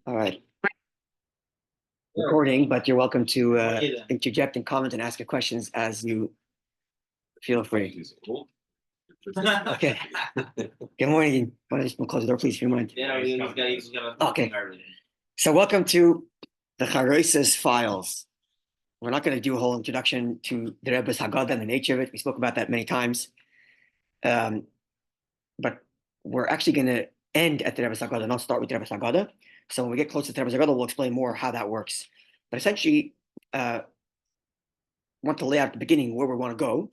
All right. Recording, but you're welcome to interject and comment and ask your questions as you feel free. Okay. Good morning. Why don't you close the door, please, if you mind? Okay. So welcome to the CHAROSES files. We're not going to do a whole introduction to the Rebbe's Haggadah and the nature of it. We spoke about that many times. But we're actually going to end at the Rebbe's Haggadah, not start with the Rebbe's Haggadah. So when we get closer to the Rebbe's Haggadah, we'll explain more how that works. But essentially, want to lay out at the beginning where we want to go.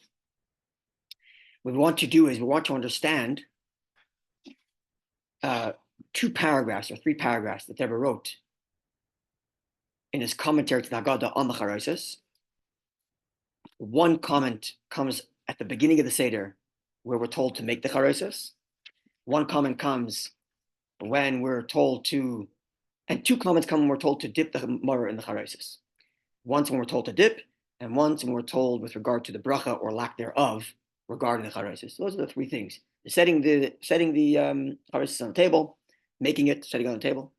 What we want to do is we want to understand 2 paragraphs or 3 paragraphs that Rebbe wrote in his commentary to the Haggadah on the CHAROSES. One comment comes at the beginning of the Seder where we're told to make the CHAROSES. One comment comes when we're told to, and 2 comments come when we're told to dip the maror in the CHAROSES. Once when we're told to dip, and once when we're told with regard to the bracha or lack thereof regarding the CHAROSES. Those are the 3 things: setting the CHAROSES on the table, making it, setting it on the table,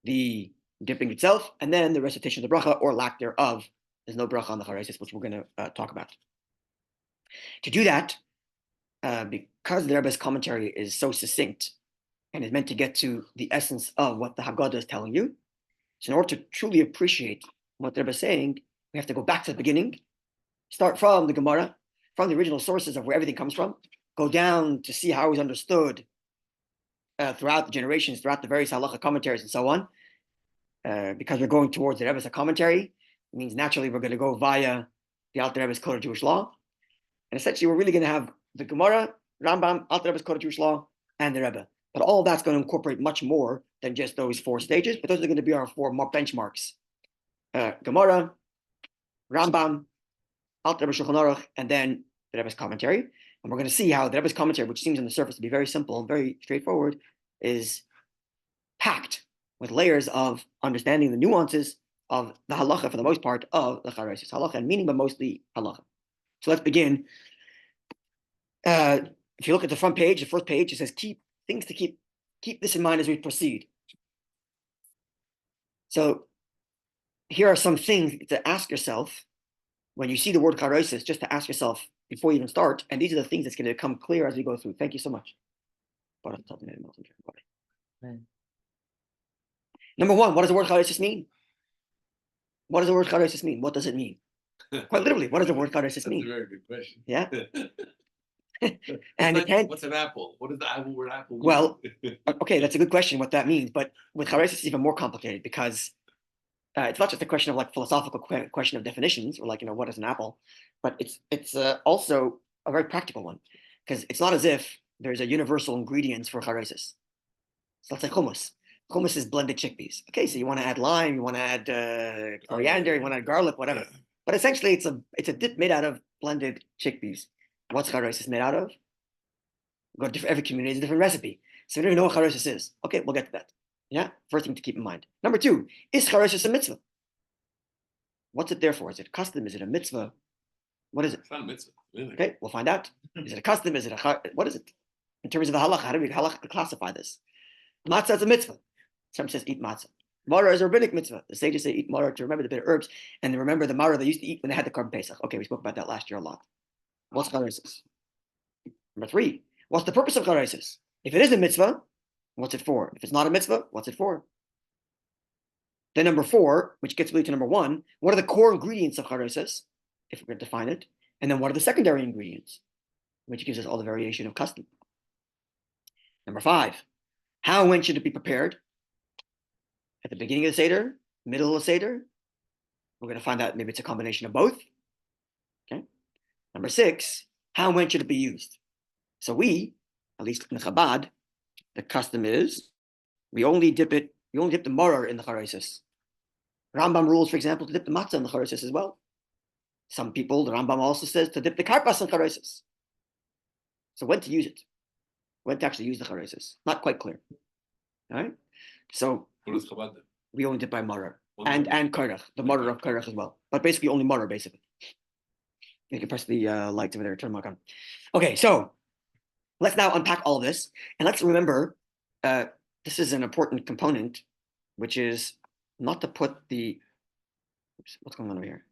the dipping itself, and then the recitation of the bracha or lack thereof. There's no bracha on the CHAROSES, which we're going to talk about. To do that, because the Rebbe's commentary is so succinct and is meant to get to the essence of what the Haggadah is telling you, so in order to truly appreciate what the Rebbe is saying, we have to go back to the beginning, start from the Gemara, from the original sources of where everything comes from, go down to see how it was understood throughout the generations, throughout the various halacha commentaries and so on. Because we're going towards the Rebbe's commentary, it means naturally we're going to go via the Alter Rebbe's Code of Jewish Law. And essentially we're really going to have the Gemara, Rambam, Alter Rebbe's Code of Jewish Law, and the Rebbe. But all of that's going to incorporate much more than just those 4 stages, but those are going to be our 4 benchmarks. Gemara, Rambam, Alter Rebbe Shulchan Aruch, and then the Rebbe's commentary. And we're going to see how the Rebbe's commentary, which seems on the surface to be very simple and very straightforward, is packed with layers of understanding the nuances of the halacha, for the most part, of the CHAROSES. Halacha and meaning, but mostly halacha. So let's begin. If you look at the front page, the first page, it says keep this in mind as we proceed. So here are some things to ask yourself when you see the word CHAROSES, just to ask yourself before you even start. And these are the things that's going to become clear as we go through. Thank you so much. Number 1, what does the word CHAROSES mean? What does the word CHAROSES mean? What does it mean? Quite literally, what does the word CHAROSES mean? That's a very good question. Yeah. And what's an apple? What does the word apple mean? Well, okay, that's a good question, what that means. But with CHAROSES, it's even more complicated because it's not just a question of like philosophical question of definitions or like, what is an apple, but it's also a very practical one, because it's not as if there's a universal ingredients for CHAROSES. So let's say hummus. Hummus is blended chickpeas. Okay, so you want to add lime, you want to add coriander, you want to add garlic, whatever. But essentially, it's a dip made out of blended chickpeas. What's CHAROSES made out of? Every community has a different recipe. So we don't even know what CHAROSES is. Okay, we'll get to that. Yeah, first thing to keep in mind. Number 2, is CHAROSES a mitzvah? What's it there for? Is it a custom? Is it a mitzvah? What is it? It's not a mitzvah, really. Okay, we'll find out. Is it a custom? Is it what is it? In terms of the halacha, how do we classify this? Matzah is a mitzvah. Some says eat matzah. Maror is a rabbinic mitzvah. The sages say eat maror to remember the bitter herbs and to remember the maror they used to eat when they had the Korban Pesach. Okay, we spoke about that last year a lot. What's CHAROSES? Number 3, what's the purpose of CHAROSES? If it is a mitzvah, what's it for? If it's not a mitzvah, what's it for? Then number 4, which gets really to number 1, what are the core ingredients of CHAROSES, if we're going to define it? And then what are the secondary ingredients, which gives us all the variation of custom. Number 5, how and when should it be prepared? At the beginning of the Seder, middle of the Seder? We're going to find out maybe it's a combination of both. Okay. Number 6, how and when should it be used? So we, at least in Chabad, the custom is we only dip the maror in the CHAROSES. Rambam rules, for example, to dip the matzah in the CHAROSES as well. Some people, the Rambam also says to dip the karpas in CHAROSES. So when to use it? When to actually use the CHAROSES? Not quite clear. All right. So What is Chabad then? we only dip by maror and korach, the maror of korach as well. But basically only maror, basically. You can press the lights over there, turn them back on. Okay, so let's now unpack all this. And let's remember, this is an important component which is not to put the, oops, what's going on over here?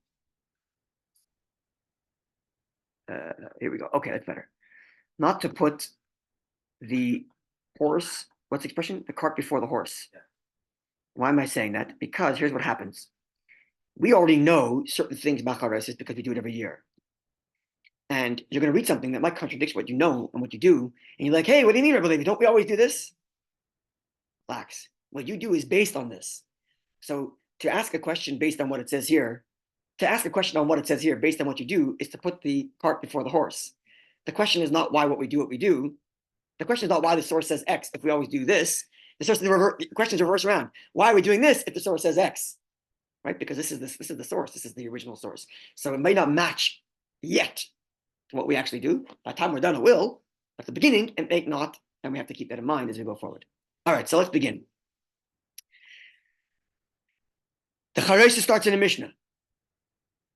Here we go. Okay, that's better. Not to put the horse, what's the expression? The cart before the horse. Yeah. Why am I saying that? Because here's what happens. We already know certain things about CHAROSES because we do it every year. And you're going to read something that might contradict what you know and what you do. And you're like, hey, what do you mean, Rebbe Levi? Don't we always do this? Relax. What you do is based on this. So to ask a question based on what it says here, to ask a question on what it says here based on what you do is to put the cart before the horse. The question is not why what we do what we do. The question is not why the source says X if we always do this. The question is reverse around. Why are we doing this if the source says X? Right? Because this is the source. This is the original source. So it may not match yet to what we actually do. By the time we're done, it will. At the beginning, it may not, and we have to keep that in mind as we go forward. All right, so let's begin. The CHAROSES starts in a Mishnah.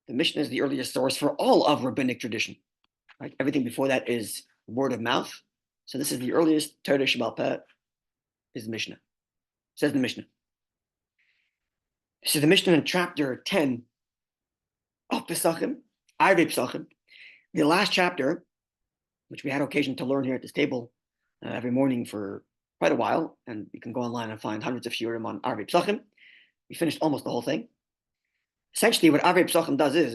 The Mishnah is the earliest source for all of rabbinic tradition. Right? Everything before that is word of mouth. So this is the earliest Torah Sheba'al Peh is the Mishnah. Says the Mishnah. This is the Mishnah in chapter 10 of Pesachim, Arvei Pesachim. The last chapter, which we had occasion to learn here at this table every morning for quite a while, and you can go online and find hundreds of shiurim on Arvei Pesachim. We finished almost the whole thing. Essentially, what Arvei Pesachim does is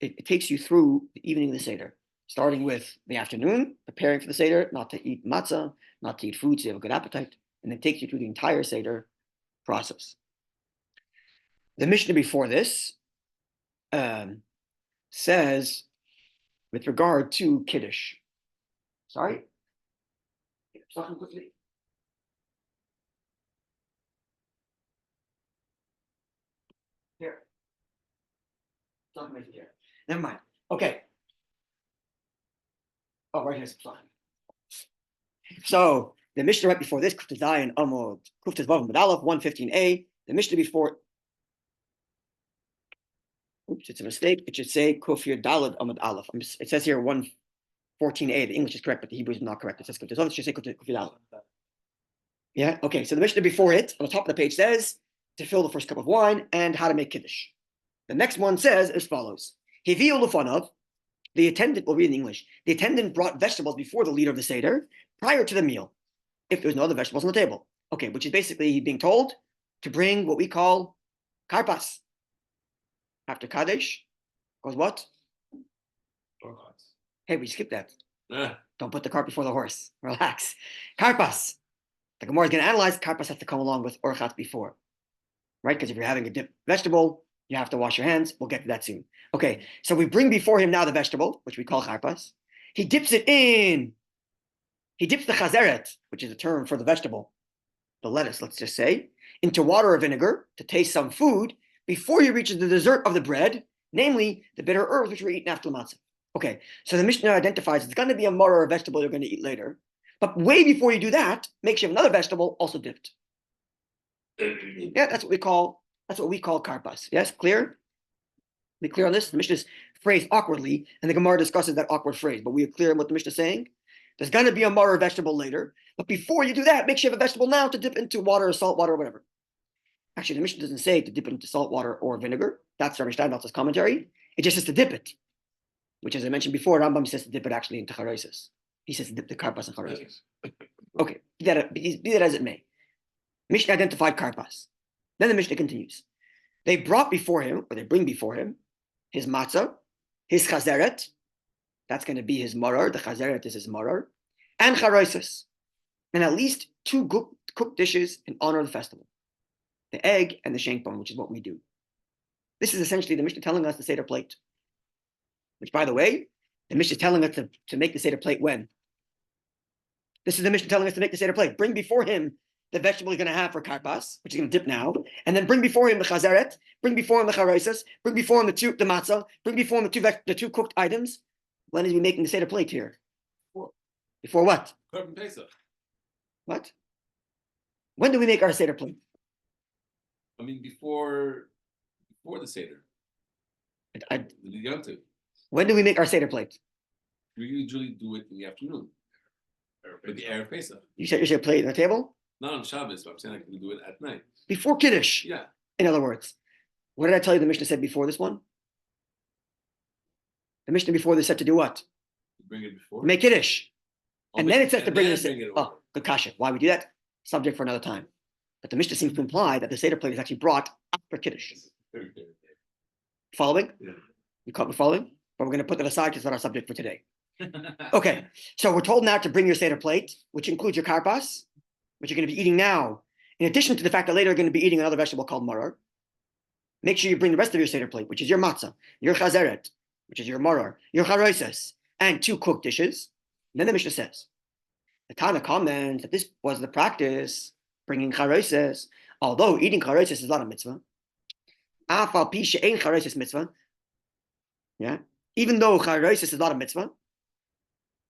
it takes you through the evening of the Seder, starting with the afternoon, preparing for the Seder, not to eat matzah, not to eat food so you have a good appetite, and then takes you through the entire Seder process. The Mishnah before this says, with regard to Kiddush, sorry? Quickly. Here. Here. Never mind. Okay. Oh, right here's the So the Mishnah right before this, Kuf Tezai and Amod, Kuf Tezvav Amud Aleph, 115a. The Mishnah before, oops, it's a mistake. It should say Kuf Yud Daled Amud Aleph. It says here 114a. The English is correct, but the Hebrew is not correct. It says Kuf Tezvav. It should say Kuf Yud Daled. Yeah. Okay. So the Mishnah before it, on the top of the page, says to fill the first cup of wine and how to make Kiddush. The next one says as follows: Hiviu Lefanav. The attendant, we'll read in English. The attendant brought vegetables before the leader of the Seder prior to the meal, if there's no other vegetables on the table. Okay, which is basically being told to bring what we call karpas. After Kaddish goes what? Hey, we skipped that. Don't put the cart before the horse. Relax. Karpas. The Gemara is going to analyze. Karpas has to come along with orchat before, right? Because if you're having a dip vegetable, you have to wash your hands. We'll get to that soon. Okay, so we bring before him now the vegetable, which we call karpas. He dips it in. He dips the chazeret, which is a term for the vegetable, the lettuce, let's just say, into water or vinegar to taste some food before he reaches the dessert of the bread, namely the bitter herbs which we're eating after the matzah. Okay, so the Mishnah identifies it's going to be a maror or a vegetable you're going to eat later, but way before you do that, make sure you have another vegetable also dipped. Yeah, that's what we call karpas. Yes, clear? We clear on this? The Mishnah is phrased awkwardly, and the Gemara discusses that awkward phrase, but we are clear on what the Mishnah is saying. There's going to be a maror vegetable later, but before you do that, make sure you have a vegetable now to dip into water or salt water or whatever. Actually, the Mishnah doesn't say to dip it into salt water or vinegar. That's Rabbi Steinsaltz's commentary. It just says to dip it, which, as I mentioned before, Rambam says to dip it actually into CHAROSES. He says to dip the karpas in CHAROSES. Okay, be that as it may. Mishnah identified karpas. Then the Mishnah continues. They bring before him, his matzah, his chazeret. That's going to be his maror. The chazeret is his maror. And CHAROSES. And at least 2 cooked dishes in honor of the festival. The egg and the shank bone, which is what we do. This is essentially the Mishnah telling us the Seder plate. Which, by the way, the Mishnah is telling us to make the Seder plate when? This is the Mishnah telling us to make the Seder plate. Bring before him the vegetable he's going to have for karpas, which he's going to dip now, and then bring before him the chazeret, bring before him the CHAROSES, bring before him the matzah, bring before him the 2 cooked items. When is he making the Seder plate here? Before what? Korban Pesach. What? When do we make our Seder plate? I mean, before the Seder. The Yom Tov. When do we make our Seder plate? We usually do it in the afternoon. With the Erev Pesach. You set your plate on the table? Not on Shabbos, but I'm saying I can do it at night. Before Kiddush. Yeah. In other words, what did I tell you the Mishnah said before this one? The Mishnah before this said to do what? Bring it before. Make Kiddush. And then it says to bring it. the oh, good kasha. Why we do that? Subject for another time. But the Mishnah seems to imply that the Seder plate is actually brought after Kiddush. Following? Yeah. You caught me following? But we're going to put that aside because it's not our subject for today. Okay, so we're told now to bring your Seder plate, which includes your karpas, which you're going to be eating now, in addition to the fact that later you're going to be eating another vegetable called maror. Make sure you bring the rest of your Seder plate, which is your matzah, your chazeret, which is your maror, your charoshes, and 2 cooked dishes. And then the Mishnah says, the Tana comments that this was the practice, bringing charoshes, although eating charoshes is not a mitzvah. Afal pi she'ein charoshes mitzvah. Yeah, even though charoshes is not a mitzvah,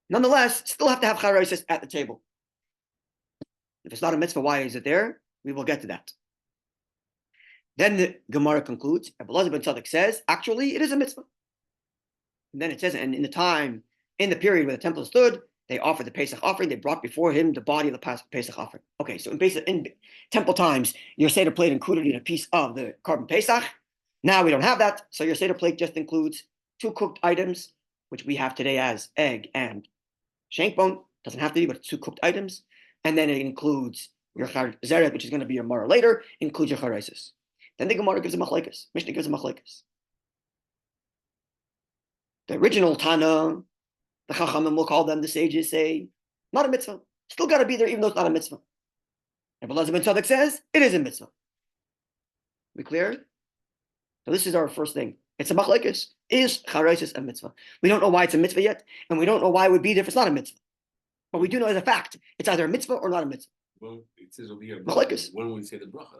nonetheless, still have to have charoshes at the table. If it's not a mitzvah, why is it there? We will get to that. Then the Gemara concludes, Rebbe ben Tzadok says, actually, it is a mitzvah. And then it says, and in the period where the temple stood, they offered the Pesach offering. They brought before him the body of the Pesach offering. Okay, so in temple times, your Seder plate included in a piece of the carbon Pesach. Now we don't have that, so your Seder plate just includes 2 cooked items, which we have today as egg and shank bone. Doesn't have to be, but it's 2 cooked items. And then it includes your zeret, which is going to be your maror later, includes your charoshes. Then the Gemara gives a Machlokes. Mishnah gives a Machlokes. The original Tana, the Chachamim will call them, the sages say, not a mitzvah. Still got to be there, even though it's not a mitzvah. Rebbe ben Tzadok says, it is a mitzvah. We clear? So this is our first thing. It's a Machlokes. Is charoshes a mitzvah? We don't know why it's a mitzvah yet, and we don't know why it would be there if it's not a mitzvah. But we do know as a fact, it's either a mitzvah or not a mitzvah. Well, it says over here, Machlokes. when we say the bracha,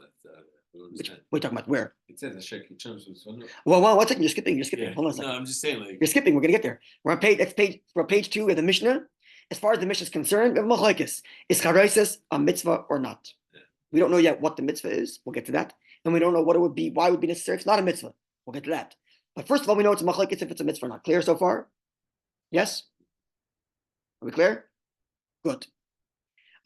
Which we're talking about where? It says the shek in terms of Well, 1 second, you're skipping. Yeah. Hold on a second. No, I'm just saying, like, You're skipping. We're gonna get there. We're on page 2 of the Mishnah. As far as the Mishnah is concerned, we have Machlokes. Is charoshes a mitzvah or not? Yeah. We don't know yet what the mitzvah is. We'll get to that. And we don't know what it would be, why it would be necessary. It's not a mitzvah. We'll get to that. But first of all, we know it's a Machlokes if it's a mitzvah or not. Clear so far? Yes? Are we clear? Good.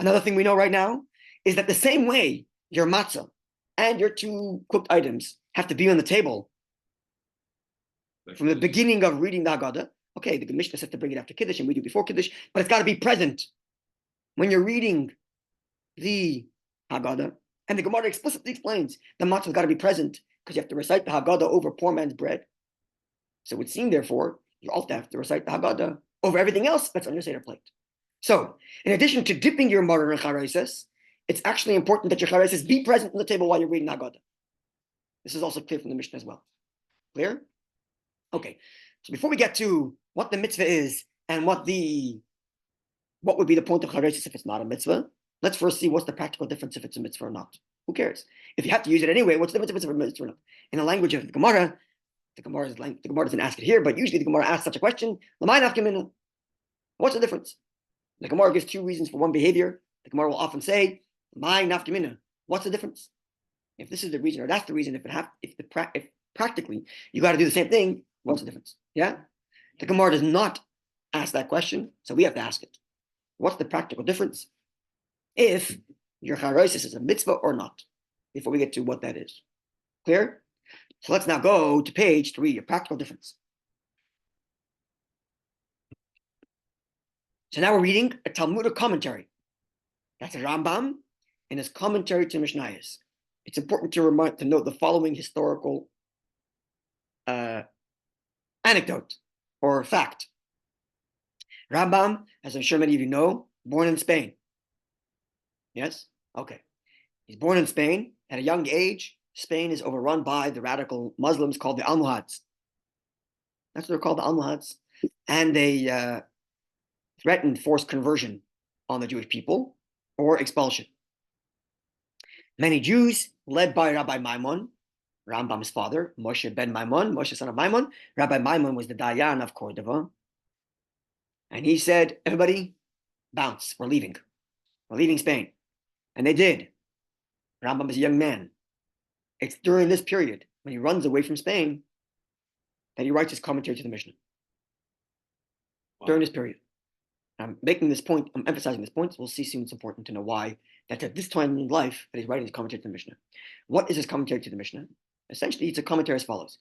Another thing we know right now is that the same way your matzah and your 2 cooked items have to be on the table from the beginning of reading the Haggadah. Okay, the Mishnah says to bring it after Kiddush, and we do before Kiddush, but it's got to be present when you're reading the Haggadah. And the Gemara explicitly explains the matzah's got to be present because you have to recite the Haggadah over poor man's bread. So it would seem, therefore, you also have to recite the Haggadah over everything else that's on your Seder plate. So, in addition to dipping your maror in charoshes, it's actually important that your charoshes be present on the table while you're reading Haggadah. This is also clear from the Mishnah as well. Clear? Okay. So before we get to what the mitzvah is and what would be the point of charoshes if it's not a mitzvah, let's first see what's the practical difference if it's a mitzvah or not. Who cares? If you have to use it anyway, what's the difference if it's a mitzvah or not? In the language of the Gemara doesn't ask it here, but usually the Gemara asks such a question: what's the difference? The Gemara gives 2 reasons for one behavior. The Gemara will often say, "My nafkamina." What's the difference? If this is the reason or that's the reason, if practically you got to do the same thing, what's the difference? Yeah, the Gemara does not ask that question, so we have to ask it. What's the practical difference if your charoshes is a mitzvah or not? Before we get to what that is, clear? So let's now go to page 3. Your practical difference. So now we're reading a Talmudic commentary. That's a Rambam in his commentary to Mishnayos. It's important to note the following historical anecdote or fact. Rambam, as I'm sure many of you know, born in Spain. Yes? Okay. He's born in Spain. At a young age, Spain is overrun by the radical Muslims called the Almohads. That's what they're called, the Almohads. And they threatened forced conversion on the Jewish people or expulsion. Many Jews, led by Rabbi Maimon, Rambam's father, Moshe ben Maimon, Moshe son of Maimon. Rabbi Maimon was the Dayan of Cordova. And he said, everybody, bounce, we're leaving. We're leaving Spain. And they did. Rambam is a young man. It's during this period, when he runs away from Spain, that he writes his commentary to the Mishnah. Wow. During this period. I'm making this point, I'm emphasizing this point. We'll see soon it's important to know why that's at this time in life that he's writing his commentary to the Mishnah. What is his commentary to the Mishnah? Essentially, it's a commentary as follows.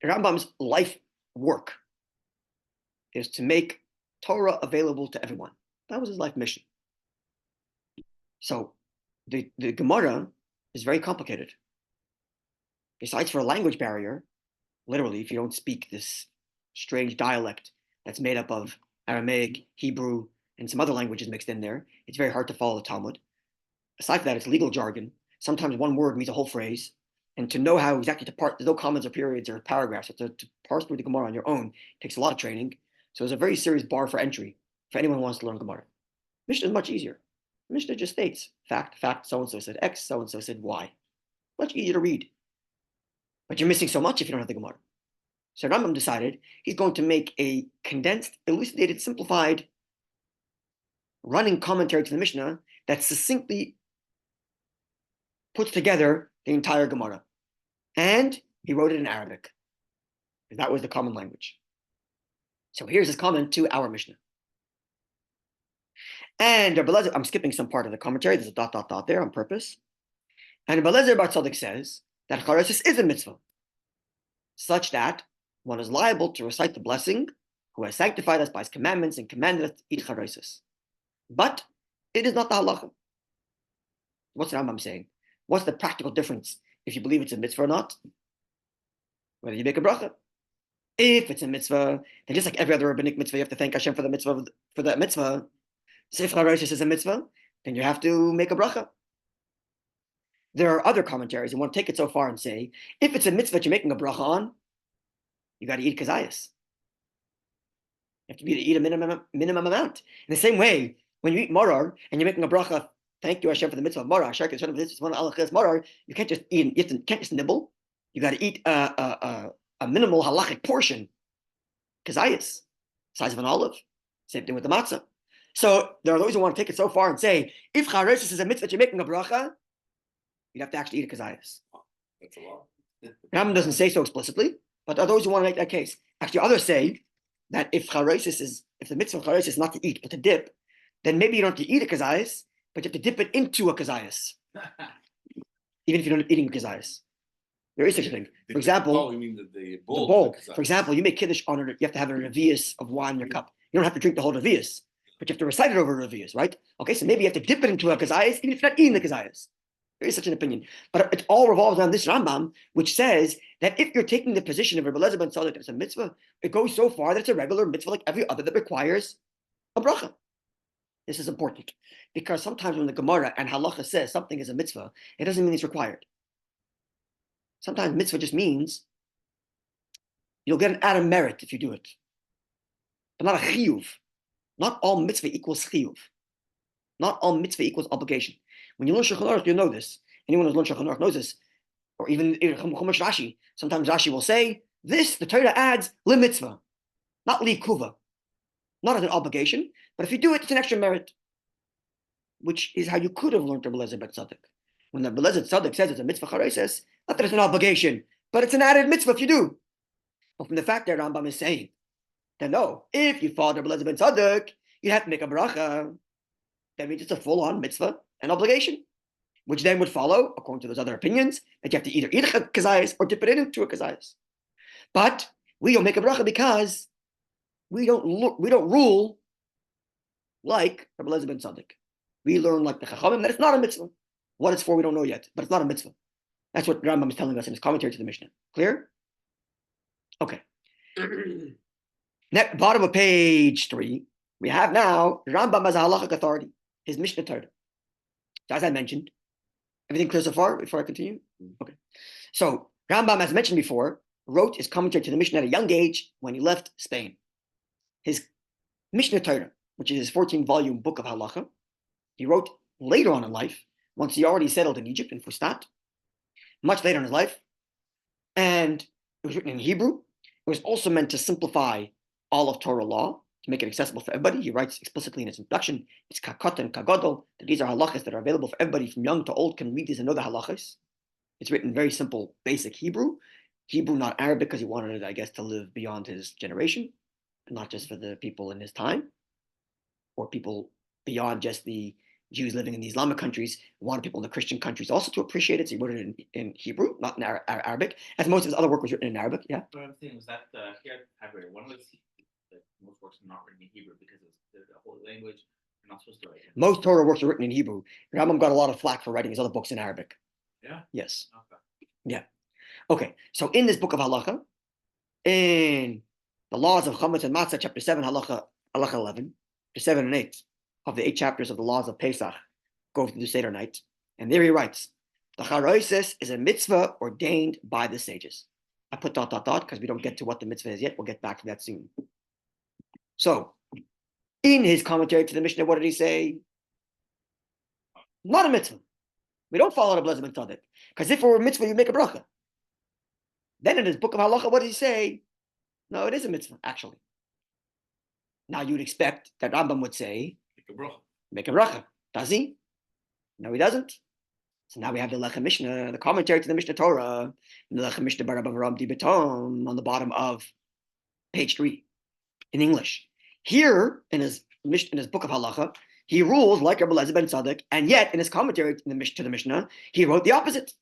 Rambam's life work is to make Torah available to everyone. That was his life mission. So the Gemara is very complicated. Besides for a language barrier, literally, if you don't speak this strange dialect that's made up of Aramaic, Hebrew, and some other languages mixed in there, it's very hard to follow the Talmud. Aside from that, it's legal jargon. Sometimes one word means a whole phrase. And to know how exactly to parse, there's no commas or periods or paragraphs. So to parse through the Gemara on your own takes a lot of training. So it's a very serious bar for entry for anyone who wants to learn Gemara. Mishnah is much easier. Mishnah just states, fact, so-and-so said X, so-and-so said Y. Much easier to read. But you're missing so much if you don't have the Gemara. So Rambam decided he's going to make a condensed, elucidated, simplified, running commentary to the Mishnah that succinctly puts together the entire Gemara. And he wrote it in Arabic, because that was the common language. So here's his comment to our Mishnah. And Rabbi Lezer, I'm skipping some part of the commentary. There's a ... there on purpose. And Rabbi Lezer Bar Tzadok says that CHAROSES is a mitzvah, such that one is liable to recite the blessing who has sanctified us by his commandments and commanded us to eat CHAROSES. But it is not the halacha. What's the Rambam saying? What's the practical difference if you believe it's a mitzvah or not? Whether you make a bracha. If it's a mitzvah, then just like every other rabbinic mitzvah, you have to thank Hashem for the mitzvah, for that mitzvah. So if CHAROSES is a mitzvah, then you have to make a bracha. There are other commentaries and want to take it so far and say, if it's a mitzvah that you're making a bracha on, you got to eat kazayas. You have to eat a minimum amount. In the same way, when you eat marar and you're making a bracha, thank you Hashem for the mitzvah of marar, you can't just eat, you can't just nibble. You got to eat a minimal halachic portion, kazayas, size of an olive. Same thing with the matzah. So there are those who want to take it so far and say, if CHAROSES is a mitzvah that you're making a bracha, you'd have to actually eat a kazayas. That's a lot. Rambam doesn't say so explicitly, but there are those who want to make that case. Actually, others say that if the mitzvah of CHAROSES is not to eat but to dip, then maybe you don't have to eat a kazayas, but you have to dip it into a kazayas, even if you don't end up eating a kazayas. There is such a thing. For example, you mean the bowl. bowl. For example, you make kiddush on it. You have to have a revius of wine in your cup. You don't have to drink the whole revius, but you have to recite it over a revius, right? Okay, so maybe you have to dip it into a kazayas, even if you're not eating the kazayas. There is such an opinion, but it all revolves around this Rambam, which says that if you're taking the position of Rebbe Lezer ben Tzadok that it's a mitzvah, it goes so far that it's a regular mitzvah like every other that requires a bracha. This is important because sometimes when the Gemara and Halacha says something is a mitzvah, it doesn't mean it's required. Sometimes mitzvah just means you'll get an added merit if you do it, but not a chiyuv. Not all mitzvah equals chiyuv. Not all mitzvah equals obligation. When you learn Shulchan Aruch, you know this. Anyone who's learned Shulchan Aruch knows this. Or even in Chumash Rashi, sometimes Rashi will say, this, the Torah adds, li mitzvah, not li kuva. Not as an obligation, but if you do it, it's an extra merit. Which is how you could have learned Rebbe Lezer ben Tzadok. When the Rebbe Lezer Tzadok says it's a mitzvah CHAROSES, not that it's an obligation, but it's an added mitzvah if you do. But from the fact that Rambam is saying that no, if you follow Rebbe Lezer ben Tzadok, you have to make a bracha. That means it's a full-on mitzvah and obligation, which then would follow, according to those other opinions, that you have to either eat a kazayas or dip it into a kazayas. But we don't make a bracha because we don't rule like Rabbi Lezer ben Tzadok. We learn like the Chachamim that it's not a mitzvah. What it's for, we don't know yet, but it's not a mitzvah. That's what Rambam is telling us in his commentary to the Mishnah. Clear? Okay. Next, bottom of page 3, we have now Rambam as a halachic authority, his Mishnah Torah. So as I mentioned, everything clear so far before I continue? Okay. So Rambam, as mentioned before, wrote his commentary to the Mishnah at a young age when he left Spain. His Mishnah Torah, which is his 14-volume book of halacha, he wrote later on in life, once he already settled in Egypt, in Fustat, much later in his life. And it was written in Hebrew. It was also meant to simplify all of Torah law, to make it accessible for everybody. He writes explicitly in his introduction, it's kakot and kagodol, that these are halachas that are available for everybody from young to old can read these and know the halachas. It's written in very simple, basic Hebrew, not Arabic, because he wanted it, I guess, to live beyond his generation, and not just for the people in his time. or people beyond just the Jews living in the Islamic countries, wanted people in the Christian countries also to appreciate it. So he wrote it in Hebrew, not in Arabic, as most of his other work was written in Arabic. Yeah. But I'm saying was that here at Haggadah, one was that most works are not written in Hebrew because it's the whole language. You're not supposed to write it. Most Torah works are written in Hebrew. Rambam got a lot of flack for writing his other books in Arabic. Yeah. Yes. Okay. Yeah. Okay. So in this book of Halacha, in the laws of Chametz and Matzah, chapter 7, Halacha 11, chapter 7 and 8 of the 8 chapters of the laws of Pesach, go through the Seder night. And there he writes, the CHAROSES is a mitzvah ordained by the sages. I put ... because we don't get to what the mitzvah is yet. We'll get back to that soon. So, in his commentary to the Mishnah, what did he say? Not a mitzvah. We don't follow the blessing tzaddik. Because if it were a mitzvah, you make a bracha. Then in his book of halacha, what does he say? No, it is a mitzvah, actually. Now you'd expect that Rambam would say, make a bracha. Does he? No, he doesn't. So now we have the Lechem Mishnah, the commentary to the Mishnah Torah, the Lechem Mishnah Bar Rabbi Ram Di Beton on the bottom of page 3 in English. Here in his book of halacha, he rules like Rabbi Eliezer ben Tzadok, and yet in his commentary to the Mishnah, he wrote the opposite.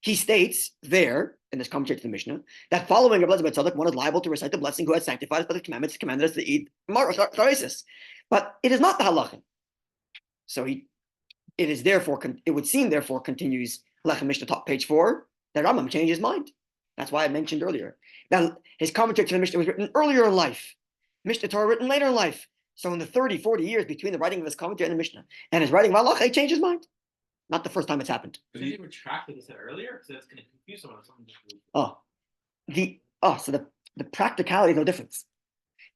He states there in his commentary to the Mishnah that following Rabbi Eliezer ben Tzadok, one is liable to recite the blessing who has sanctified us by the commandments commanded us to eat CHAROSES. But it is not the halacha. So it is therefore, it would seem therefore, continues Lechem Mishnah top page 4, that Rambam changed his mind. That's why I mentioned earlier. Now, his commentary to the Mishnah was written earlier in life. Mishnah Torah written later in life. So in the 30, 40 years between the writing of his commentary and the Mishnah and his writing of halacha, he changed his mind. Not the first time it's happened. Did he retract what he said earlier? So that's going to confuse someone. So the practicality is no difference.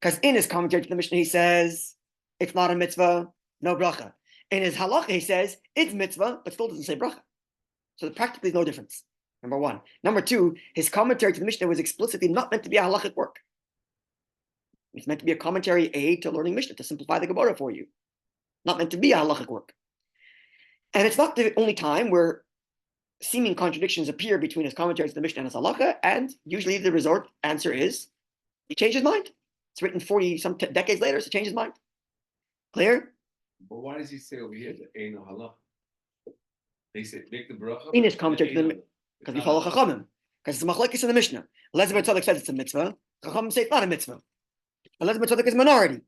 Because in his commentary to the Mishnah, he says, it's not a mitzvah, no bracha. In his halacha, he says, it's mitzvah, but still doesn't say bracha. So practically is no difference, number one. Number two, his commentary to the Mishnah was explicitly not meant to be a halachic work. It's meant to be a commentary aid to learning Mishnah, to simplify the Gemara for you. Not meant to be a halachic work. And it's not the only time where seeming contradictions appear between his commentary to the Mishnah and his halacha, and usually the resort answer is, he changed his mind. It's written 40 some decades later, so he changed his mind. Clear? But why does he say over here that ain't no halach? They say make the bracha. In his commentary to the because we follow Chachamim. Because it's a Machlokes in the Mishnah. Eliezer ben Tzadok says it's a mitzvah. Chachamim say it's not a mitzvah. Eliezer ben Tzadok is a minority.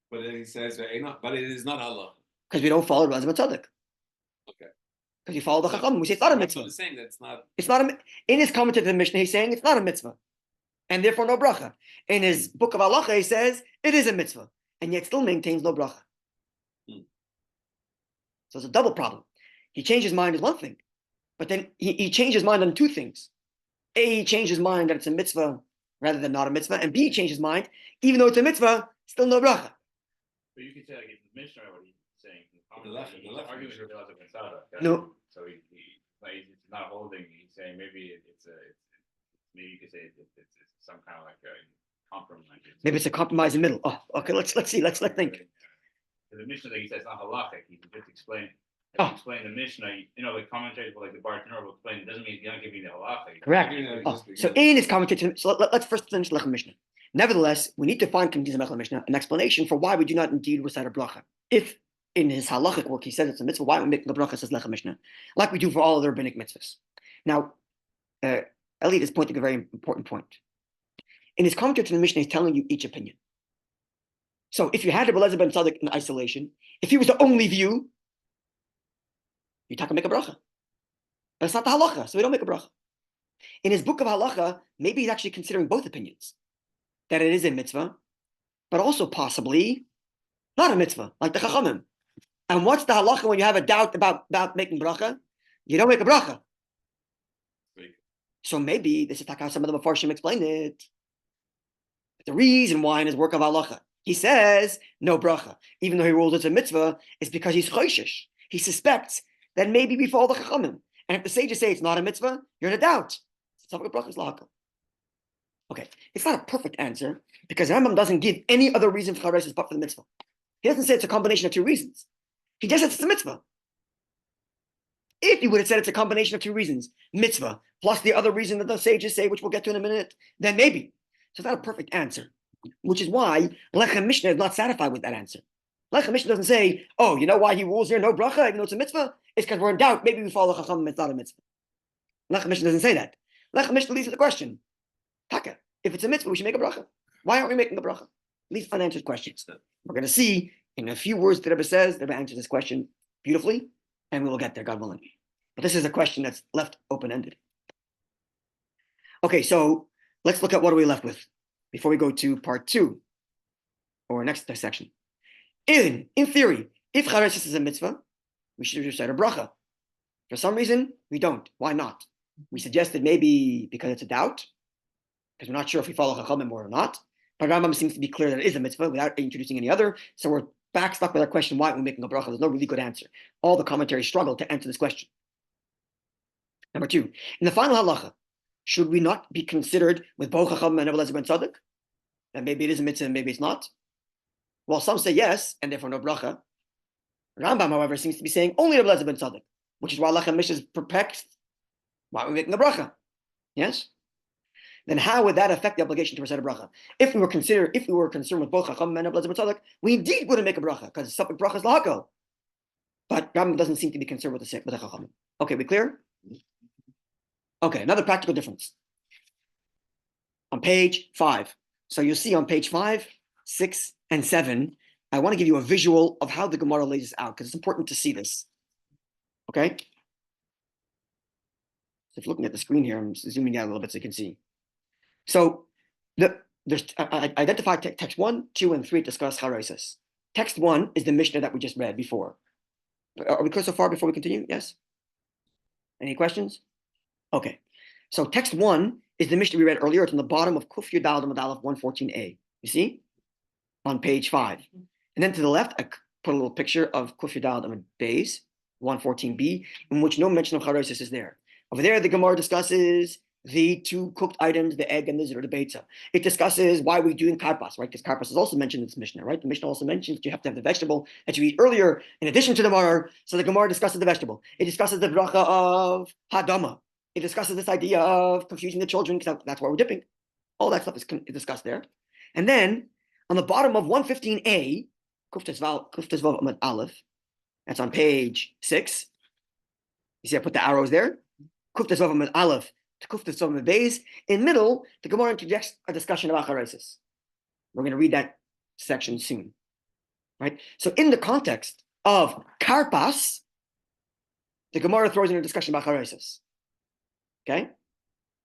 But then he says, but it is not halach. Because we don't follow Eliezer ben Tzadok. Okay. Because we follow the Chachamim. We say it's not a mitzvah. I'm saying that's not. It's not a. In his commentary to the Mishnah, he's saying it's not a mitzvah, and therefore no bracha. In his book of halacha, he says it is a mitzvah, and yet still maintains no bracha. So it's a double problem. He changed his mind is one thing, but then he changed his mind on two things. A, he changed his mind that it's a mitzvah rather than not a mitzvah, and B, he changed his mind, even though it's a mitzvah, still no bracha. But you could say, like, in the Mishnah, what he's saying, The left arguing with Eliezer ben Tzadok. No. So like, it's not holding. He's saying maybe maybe you could say it's some kind of like a compromise. Maybe it's a compromise in the middle. Oh, okay. Let's see. Let's think. The Mishnah that he says not halachic. He can just explain. Oh. Explain the Mishnah. The commentators like the Bartanur will explain. It doesn't mean you're not giving the halachic. Correct. So in his commentary, so let's first finish Lechem Mishnah. Nevertheless, we need to find Lechem Mishnah an explanation for why we do not indeed recite a bracha. If in his halachic work he says it's a mitzvah, why don't we make the bracha says Lechem Mishnah, like we do for all other rabbinic mitzvahs? Now, Elliot is pointing a very important point. In his commentary to the Mishnah, he's telling you each opinion. So if you had Rebbe Eliezer ben Tzadok in isolation, if he was the only view, you're talking make a bracha. But it's not the halacha, so we don't make a bracha. In his book of halacha, maybe he's actually considering both opinions. That it is a mitzvah, but also possibly not a mitzvah, like the Chachamim. And what's the halacha when you have a doubt about making bracha? You don't make a bracha. So maybe this is like how some of the Mefarshim explained it. The reason why in his work of halacha, he says no bracha, even though he rules it's a mitzvah, is because he's choishish. He suspects that maybe we follow the Chachamim. And if the sages say it's not a mitzvah, you're in a doubt. Okay, it's not a perfect answer because Rambam doesn't give any other reason for CHAROSES but for the mitzvah. He doesn't say it's a combination of two reasons. He just says it's a mitzvah. If he would have said it's a combination of two reasons, mitzvah, plus the other reason that the sages say, which we'll get to in a minute, then maybe. So it's not a perfect answer, which is why Lechem Mishnah is not satisfied with that answer. Lechem Mishnah doesn't say, oh, you know why he rules here no bracha even though it's a mitzvah? It's because we're in doubt. Maybe we follow Chacham, it's not a mitzvah. Lechem Mishnah doesn't say that. Lechem Mishnah leads to the question. Taka, if it's a mitzvah, we should make a bracha. Why aren't we making a bracha? Leaves unanswered questions. We're going to see in a few words the Rebbe says, the Rebbe answers this question beautifully, and we will get there, God willing. But this is a question that's left open-ended. Okay, so let's look at what are we left with before we go to part 2, or next section. In theory, if CHAROSES is a mitzvah, we should recite a bracha. For some reason, we don't. Why not? We suggested maybe because it's a doubt, because we're not sure if we follow Chachamim or not. But Rambam seems to be clear that it is a mitzvah without introducing any other. So we're back stuck with our question, why are we making a bracha? There's no really good answer. All the commentaries struggle to answer this question. Number 2, in the final halacha, should we not be considered with both Chacham and Rebbe ben Tzadok? And maybe it is a mitzvah and maybe it's not. Well, some say yes, and therefore no bracha. Rambam, however, seems to be saying only Rebbe ben Tzadok, which is why Lechem Mishnah is perplexed. Why are we making a bracha? Yes? Then how would that affect the obligation to recite a bracha? If we were concerned with both Chacham and Rebbe ben Tzadok, we indeed wouldn't make a bracha, because Suffolk bracha is lahako. But Rambam doesn't seem to be concerned with the Chacham. Okay, we clear? Okay, another practical difference. On page 5. So you'll see on page 5, 6, and 7, I want to give you a visual of how the Gemara lays this out, because it's important to see this. Okay? So if you're looking at the screen here, I'm zooming out a little bit so you can see. So I identified text 1, 2, and 3 discuss CHAROSES. Text 1 is the Mishnah that we just read before. Are we clear so far before we continue? Yes? Any questions? Okay. So text 1 is the Mishnah we read earlier. It's on the bottom of Kuf Yudal Amud Aleph 114a. You see? On page 5. And then to the left, I put a little picture of Kuf Yudal Amud Beis 114b, in which no mention of CHAROSES is there. Over there, the Gemara discusses the 2 cooked items, the egg and the beitza. It discusses why we're doing karpas, right? Because karpas is also mentioned in this Mishnah, right? The Mishnah also mentions that you have to have the vegetable that you eat earlier in addition to the maror. So the Gemara discusses the vegetable. It discusses the bracha of hadama. It discusses this idea of confusing the children, because that's why we're dipping. All that stuff is discussed there. And then on the bottom of 115a, Kuf Tezvav Amud Aleph, that's on page 6. You see I put the arrows there. Kuf Tezvav Amud Aleph to Kuf Tezvav Amud Beis. In middle, the Gemara interjects a discussion about CHAROSES. We're going to read that section soon. Right? So in the context of karpas, the Gemara throws in a discussion about CHAROSES. Okay?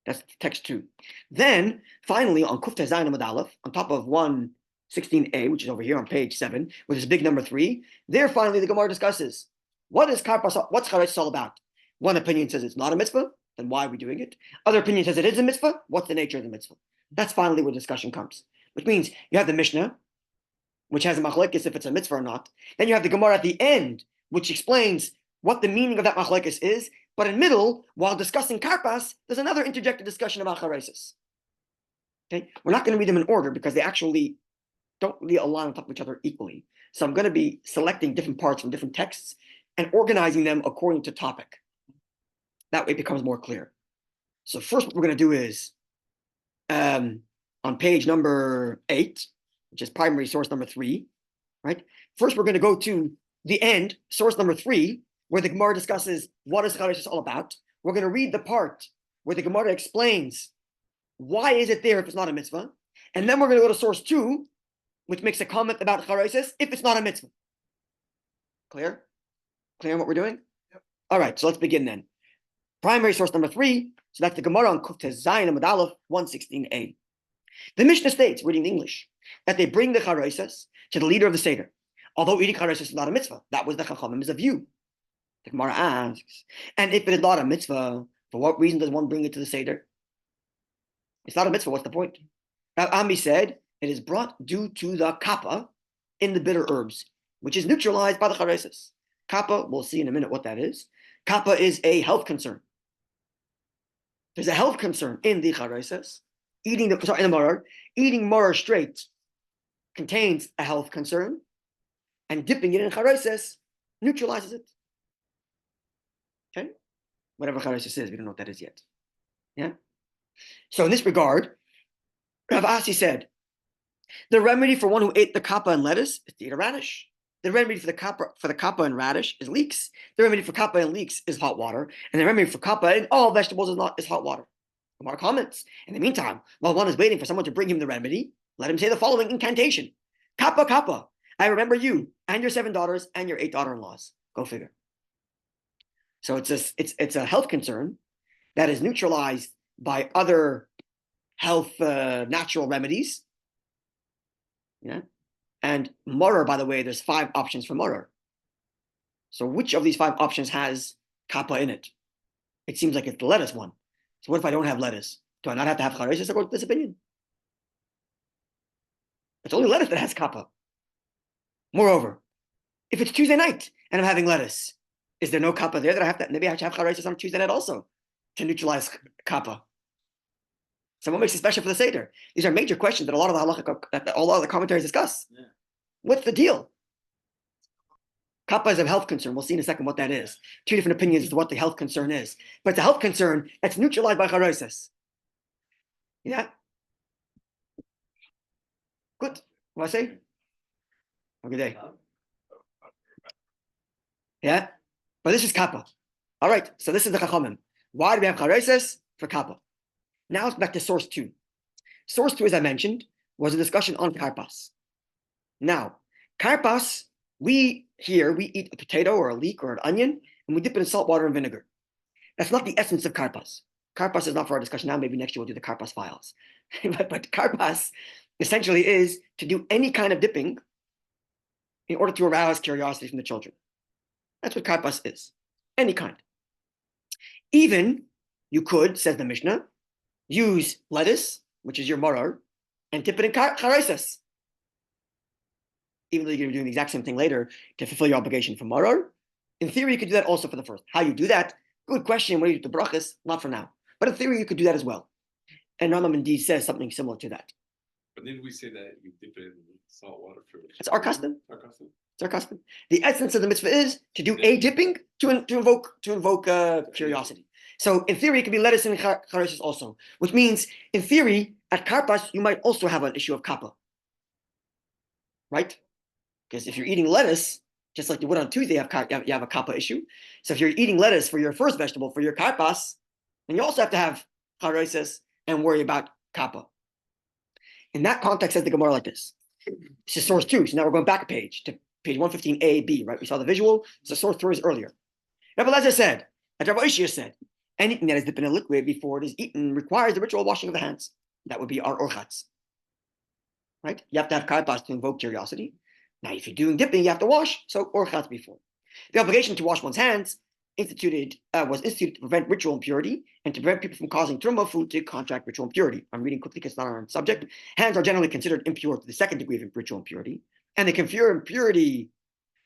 That's text 2. Then, finally, on Kuf Tezayin Amud Aleph, on top of 116a, which is over here on page 7, with this big number 3, there finally the Gemara discusses what is karpas, what's CHAROSES all about? One opinion says it's not a mitzvah, then why are we doing it? Other opinion says it is a mitzvah, what's the nature of the mitzvah? That's finally where discussion comes. Which means you have the Mishnah, which has a machlokes if it's a mitzvah or not. Then you have the Gemara at the end, which explains what the meaning of that machlokes is. But in middle, while discussing karpas, there's another interjected discussion about CHAROSES. Okay, we're not going to read them in order because they actually don't really align on top of each other equally. So I'm going to be selecting different parts from different texts and organizing them according to topic. That way it becomes more clear. So first, what we're going to do is on page number 8, which is primary source number 3, right? First, we're going to go to the end, source number 3, where the Gemara discusses what is CHAROSES all about. We're going to read the part where the Gemara explains why is it there if it's not a mitzvah. And then we're going to go to source 2, which makes a comment about CHAROSES if it's not a mitzvah. Clear? Clear on what we're doing? Yep. All right, so let's begin then. Primary source number 3, so that's the Gemara on Kuf Tezayin Amud Aleph 116a. The Mishnah states, reading the English, that they bring the CHAROSES to the leader of the Seder. Although eating CHAROSES is not a mitzvah, that was the Chachamim's view. The Gemara asks, and if it is not a mitzvah, for what reason does one bring it to the Seder? It's not a mitzvah, what's the point? Ami said, it is brought due to the Kappa in the bitter herbs, which is neutralized by the CHAROSES. Kappa, we'll see in a minute what that is. Kappa is a health concern. There's a health concern in the CHAROSES. In the maror, eating maror straight contains a health concern, and dipping it in CHAROSES neutralizes it. Okay? Whatever CHAROSES is, we don't know what that is yet. Yeah? So in this regard, Rav Asi said, the remedy for one who ate the kappa and lettuce is to eat a radish. The remedy for the kappa and radish is leeks. The remedy for kappa and leeks is hot water, and the remedy for kappa and all vegetables is hot water. More comments. In the meantime, while one is waiting for someone to bring him the remedy, let him say the following incantation: Kappa, Kappa, I remember you and your 7 daughters and your 8 daughter-in-laws. Go figure. So it's a health concern that is neutralized by other health natural remedies. Yeah. And morer, by the way, there's 5 options for morer. So which of these 5 options has kappa in it? It seems like it's the lettuce one. So what if I don't have lettuce? Do I not have to have CHAROSES according to this opinion? It's only lettuce that has kappa. Moreover, if it's Tuesday night and I'm having lettuce, is there no kappa there that I have to? Maybe I have to have CHAROSES on Tuesday night also to neutralize kappa. So what makes it special for the Seder? These are major questions that a lot of the halacha, a lot of the commentaries discuss. Yeah. What's the deal? Kappa is a health concern. We'll see in a second what that is. 2 different opinions as to what the health concern is. But it's a health concern that's neutralized by CHAROSES. Yeah. Good. What I say? Have a good day. Yeah. But this is kappa. All right. So this is the chachamim. Why do we have CHAROSES? For kappa. Now it's back to source 2. Source 2, as I mentioned, was a discussion on karpas. Now, karpas, we eat a potato or a leek or an onion, and we dip it in salt water and vinegar. That's not the essence of karpas. Karpas is not for our discussion now. Maybe next year we'll do the karpas files. but karpas essentially is to do any kind of dipping in order to arouse curiosity from the children. That's what karpas is. Any kind. Even you could, says the Mishnah, use lettuce, which is your morar, and dip it in CHAROSES. Even though you're going to be doing the exact same thing later to fulfill your obligation for morar, in theory you could do that also for the first. How you do that? Good question. When you do the brachas, not for now. But in theory you could do that as well. And Rambam indeed says something similar to that. But didn't we say that you dip it in salt water for? It's our custom. Our custom. It's our custom. The essence of the mitzvah is to do a dipping to invoke curiosity. So in theory, it could be lettuce and CHAROSES also, which means in theory at karpas you might also have an issue of kappa, right? Because if you're eating lettuce, just like you would on Tuesday, you have a kappa issue. So if you're eating lettuce for your first vegetable for your karpas, then you also have to have CHAROSES and worry about kappa. In that context, says the Gemara like this. This is source 2. So now we're going back a page to page 115a, b, right? We saw the visual. So source 3 is earlier. Rebbe Lezer said, as Rabbi said, anything that is dipped in a liquid before it is eaten requires the ritual washing of the hands. That would be our orchatz. Right? You have to have karpas to invoke curiosity. Now, if you're doing dipping, you have to wash. So orchatz before. The obligation to wash one's hands was instituted to prevent ritual impurity and to prevent people from causing truma food to contract ritual impurity. I'm reading quickly because it's not our subject. Hands are generally considered impure to the 2nd degree of ritual impurity, and they confer impurity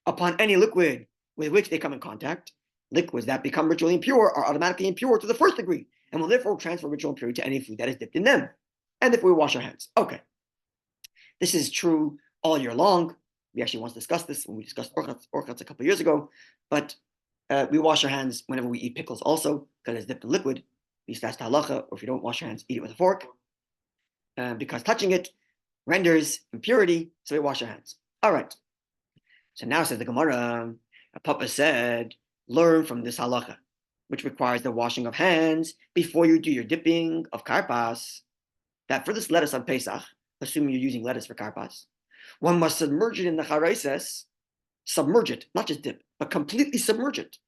upon any liquid with which they come in contact. Liquids that become ritually impure are automatically impure to the 1st degree and will therefore transfer ritual impurity to any food that is dipped in them. And if we wash our hands. Okay. This is true all year long. We actually once discussed this when we discussed orchatz a couple of years ago. But we wash our hands whenever we eat pickles also because it's dipped in liquid. At least that's the halacha. Or if you don't wash your hands, eat it with a fork. Because touching it renders impurity, so we wash our hands. All right. So now says the Gemara, Papa said, learn from this halacha, which requires the washing of hands before you do your dipping of karpas, that for this lettuce on Pesach, assuming you're using lettuce for karpas, one must submerge it in the CHAROSES, submerge it, not just dip, but completely submerge it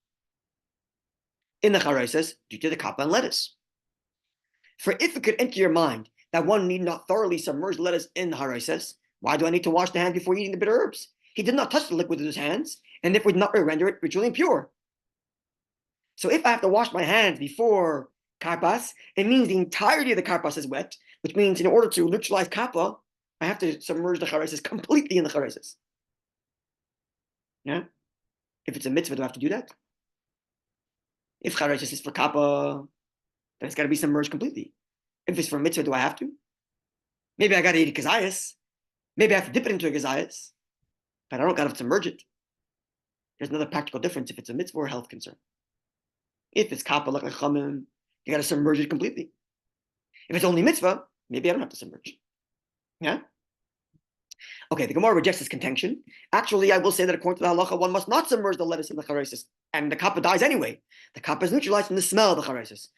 in the CHAROSES due to the kappa and lettuce. For if it could enter your mind that one need not thoroughly submerge lettuce in the CHAROSES, why do I need to wash the hand before eating the bitter herbs? He did not touch the liquid with his hands, and therefore would not render it ritually impure. So if I have to wash my hands before karpas, it means the entirety of the karpas is wet, which means in order to neutralize kappa, I have to submerge the CHAROSES completely in the CHAROSES. Yeah? If it's a mitzvah, do I have to do that? If CHAROSES is for kappa, then it's got to be submerged completely. If it's for a mitzvah, do I have to? Maybe I got to eat a kazayas. Maybe I have to dip it into a kazayas, but I don't got to submerge it. There's another practical difference if it's a mitzvah or a health concern. If it's kappa like chamim, you got to submerge it completely. If it's only mitzvah, maybe I don't have to submerge. Yeah. Okay, the Gemara rejects this contention. Actually, I will say that according to the halacha, one must not submerge the lettuce in the charosis, and the kappa dies anyway. The kappa is neutralized from the smell of the charosis.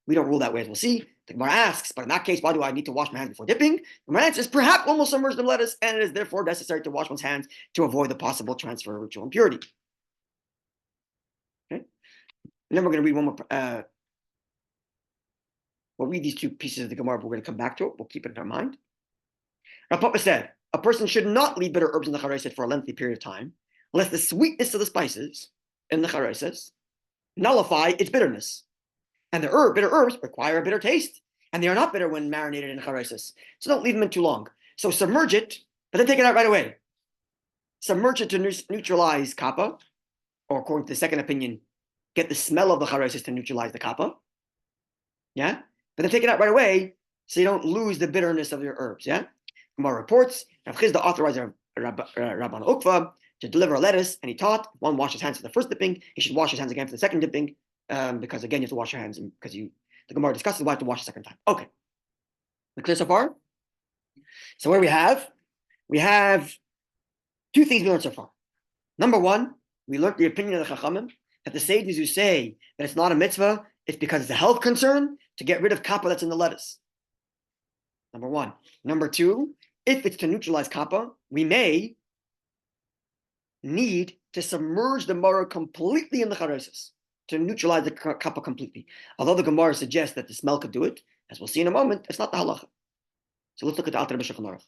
We don't rule that way, as we'll see. The Gemara asks, but in that case, why do I need to wash my hands before dipping? The Gemara answers, perhaps one will submerge the lettuce, and it is therefore necessary to wash one's hands to avoid the possible transfer of ritual impurity. Okay, and then we're going to read one more. We'll read these two pieces of the Gemara, but we're going to come back to it. We'll keep it in our mind. Kappa said, a person should not leave bitter herbs in the charoset for a lengthy period of time, unless the sweetness of the spices in the charoset nullify its bitterness. And the bitter herbs require a bitter taste, and they are not bitter when marinated in charoset. So don't leave them in too long. So submerge it, but then take it out right away. Submerge it to neutralize kappa, or according to the second opinion, get the smell of the charoset to neutralize the kappa. Yeah? But then take it out right away so you don't lose the bitterness of your herbs. Yeah? Gemara reports, Rav Chizda authorized Rabban Ukva to deliver a lettuce, and he taught, if one washes his hands for the first dipping, he should wash his hands again for the second dipping, because again, you have to wash your hands, because the Gemara discusses why you have to wash the second time. Okay. We clear so far? So what do we have? We have two things we learned so far. Number one, we learned the opinion of the Chachamim, that the sages who say that it's not a mitzvah, it's because it's a health concern to get rid of kappa that's in the lettuce. Number one. Number two, if it's to neutralize kappa, we may need to submerge the maror completely in the charosis to neutralize the kappa completely. Although the Gemara suggests that the smell could do it, as we'll see in a moment, it's not the halacha. So let's look at the Alter Rebbe Shulchan Aruch.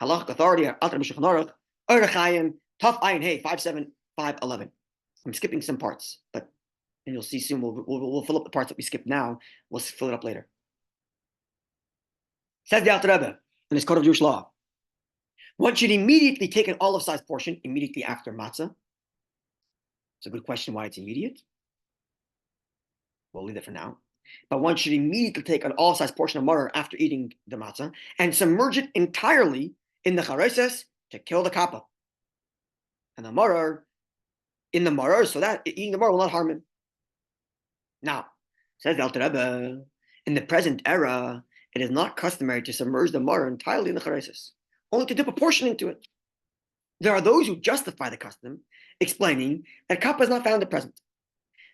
Halacha authority, Alter Rebbe Shulchan Aruch, Orachayim, Taf Ayin Hey, 57511. I'm skipping some parts, but and you'll see soon we'll fill up the parts that we skipped now. We'll fill it up later. Says the Alter Rebbe in his Code of Jewish Law, one should immediately take an olive-sized portion immediately after matzah. It's a good question why it's immediate. We'll leave it for now. But one should immediately take an olive-sized portion of maror after eating the matzah and submerge it entirely in the charoses to kill the kappa. And the maror in the maror, so that eating the maror will not harm him. Now, says the Alter Rebbe, in the present era, it is not customary to submerge the maror entirely in the charosis, only to dip a portion into it. There are those who justify the custom, explaining that kappa is not found at present.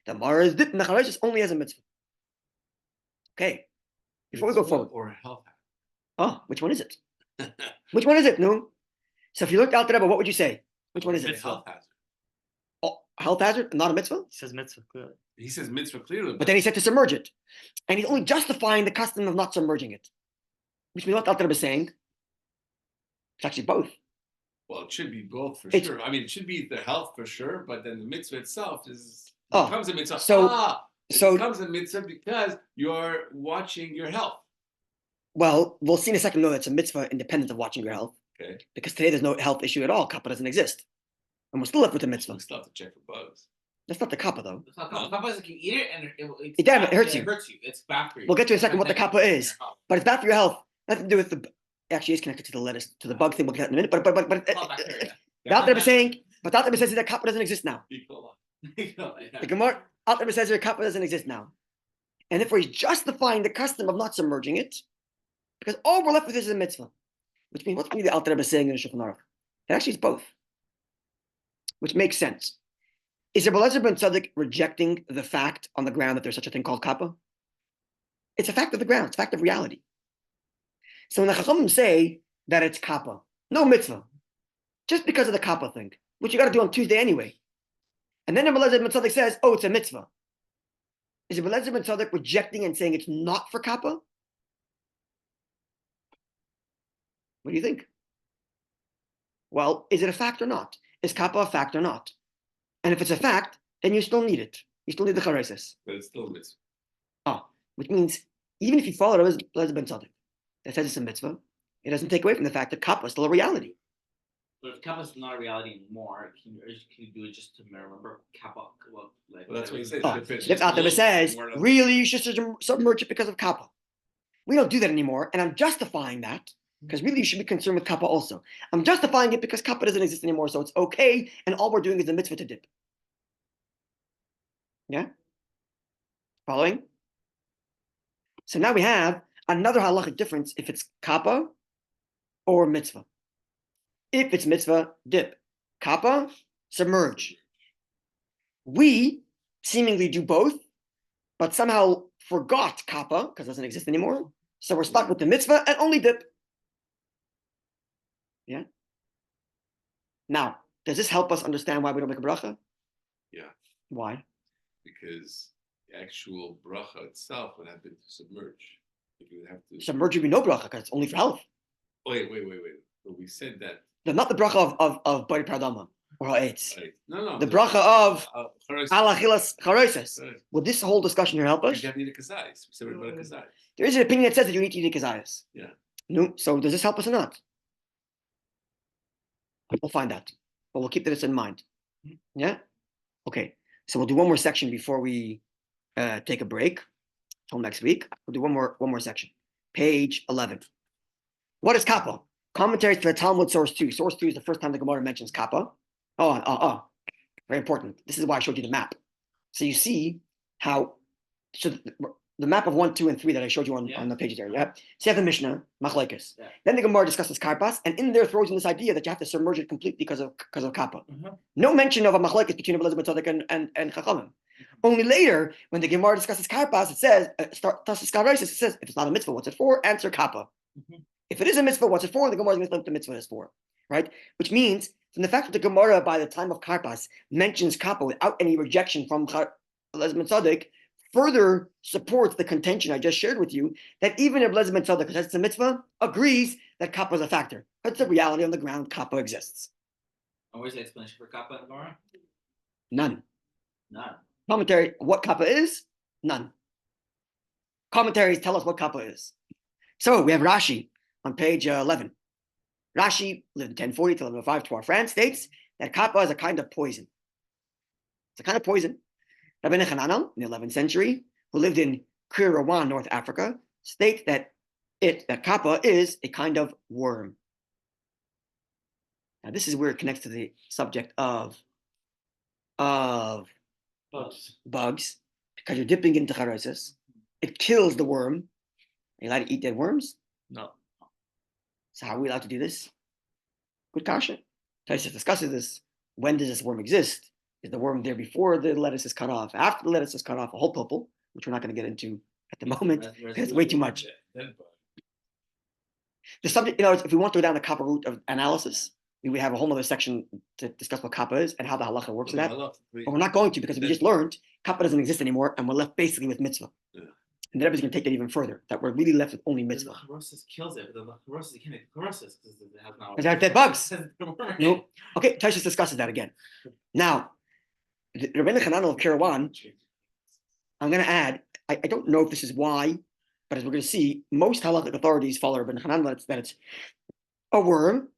The maror is dipped in the charosis only as a mitzvah. Okay, before we go forward. Or health. Oh, which one is it? Which one is it, no? So if you looked out Rebbe, what would you say? Which one is it? Health hazard. Oh, health hazard, not a mitzvah? He says mitzvah clearly. He says mitzvah clearly. But then he said to submerge it. And he's only justifying the custom of not submerging it. Which means what Alter Rebbe is saying? It's actually both. Well, it should be both for It's- sure. I mean, it should be the health for sure, but then the mitzvah itself Oh, becomes a mitzvah. so- it becomes a mitzvah because you're watching your health. Well, we'll see in a second, no, that's a mitzvah independent of watching your health. Okay. Because today there's no health issue at all. Kappa doesn't exist. And we're still left with the mitzvah. We still have to check for bugs. That's not the kappa, though. It's not called kappa. You eat it and It damn it, bad, hurts you. It hurts you. It's bad for you. We'll get to in a second what the It's kappa is. But it's bad for your health. Nothing to do with the... Actually, it's connected to the lettuce, to the bug thing. We'll get that in a minute. But Well, bacteria. the Alter Rebbe is saying, but the Alter Rebbe says that kappa doesn't exist now. The Gemara, Alter Rebbe says that kappa doesn't exist now. And therefore, he's justifying the custom of not submerging it, because all we're left with is a mitzvah. Which means, what's really the Alter Rebbe saying in the Shulchan Aruch? It actually is both. Which makes sense. Is Rebbe Eliezer ben Tzaddik rejecting the fact on the ground that there's such a thing called kappa? It's a fact of the ground. It's a fact of reality. So when the Chachamim say that it's kappa, no mitzvah, just because of the kappa thing, which you got to do on Tuesday anyway. And then Rebbe Eliezer ben Tzaddik says, oh, it's a mitzvah. Is Rebbe Eliezer ben Tzaddik rejecting and saying it's not for kappa? What do you think? Well, is it a fact or not? Is kappa a fact or not? And if it's a fact, then you still need it. You still need the charosis. But it's still a mitzvah. Which means even if you follow Rebbe Eliezer ben Tzaddik that says it's a mitzvah, it doesn't take away from the fact that kappa is still a reality. But if kappa is not a reality anymore, can you do it just to remember kappa? Well, That's what he said. Oh, If it's if Alter Rebbe says, more than- really, you should submerge it because of kappa. We don't do that anymore, and I'm justifying that because really you should be concerned with kappa also. I'm justifying it because kappa doesn't exist anymore, so it's okay, and all we're doing is the mitzvah to dip. Yeah? Following? So now we have another halachic difference if it's kappa or mitzvah. If it's mitzvah, dip. Kappa, submerge. We seemingly do both, but somehow forgot kappa because it doesn't exist anymore. So we're stuck with the mitzvah and only dip. Yeah. Now, does this help us understand why we don't make a bracha? Yeah, Why? because the actual bracha itself would have been to submerge. Like you would have to. Submerge would be no bracha because it's only for health. Wait. But we said that. Not the bracha of bari paradama or ha'etz. Right. No. The bracha of Charos- alachilas charoses. Right. Would this whole discussion here help us? You have to eat a kazayis. We said about a kazayis. There is an opinion that says that you need to eat kazayas. Yeah. No. So does this help us or not? We'll find out. But we'll keep this in mind. Yeah? Okay. So we'll do one more section before we take a break till next week. We'll do one more section. Page 11. What is Kappa? Commentaries to the Talmud source 2. Source 2 is the first time the Gemara mentions Kappa. Very important. This is why I showed you the map. So you see how the map of 1, 2, and 3 that I showed you on the pages there. Yeah. So you have the Mishnah, Machlokes. Yeah. Then the Gemara discusses Karpas, and in there throws in this idea that you have to submerge it completely because of Kappa. No mention of a Machlokes between Elizabeth Tzaddik and Chachamim. Only later, when the Gemara discusses Karpas, it says, CHAROSES, it says, if it's not a mitzvah, what's it for? Answer Kappa. If it is a mitzvah, what's it for? The Gemara is going to think the mitzvah is for, right? Which means, from the fact that the Gemara, by the time of Karpas, mentions Kappa without any rejection from Elizabeth Tzaddik, further supports the contention I just shared with you that even if Elizabeth Tzaddik, because it's a mitzvah, agrees that Kappa is a factor. That's the reality on the ground. Kappa exists. And where's the explanation for Kappa in the Gemara? None. None. Commentary, what Kappa is? None. Commentaries tell us what Kappa is. So we have Rashi on page 11. Rashi, lived in 1040 to 1105 to our friend, states that Kappa is a kind of poison. It's a kind of poison. Rabbi Hananel, in the 11th century, who lived in Kirawan, North Africa, states that Kappa is a kind of worm. Now, this is where it connects to the subject of bugs, because you're dipping into CHAROSES. It kills the worm. Are you allowed to eat dead worms? No. So how are we allowed to do this? Good kasha. Tosfos discusses this. When does this worm exist? Is the worm there before the lettuce is cut off? After the lettuce is cut off? A whole purple, which we're not going to get into at the moment, because it's way too much. The subject, if we want to go down the Kappa route of analysis, we would have a whole other section to discuss what Kappa is and how the halacha works with that. But we're not going to, because we just learned Kappa doesn't exist anymore, and we're left basically with mitzvah. Yeah. And the Rebbe is going to take that even further, that we're really left with only mitzvah. The CHAROSES kills it, but the CHAROSES, you can't make CHAROSES because it has no. Because they're dead bugs. Right. No. Okay, Tosfos discusses that again. Now, Rabbi Hananel of Kirawan, I'm going to add, I don't know if this is why, but as we're going to see, most halakhic authorities follow Rabbi Hananel that it's a worm.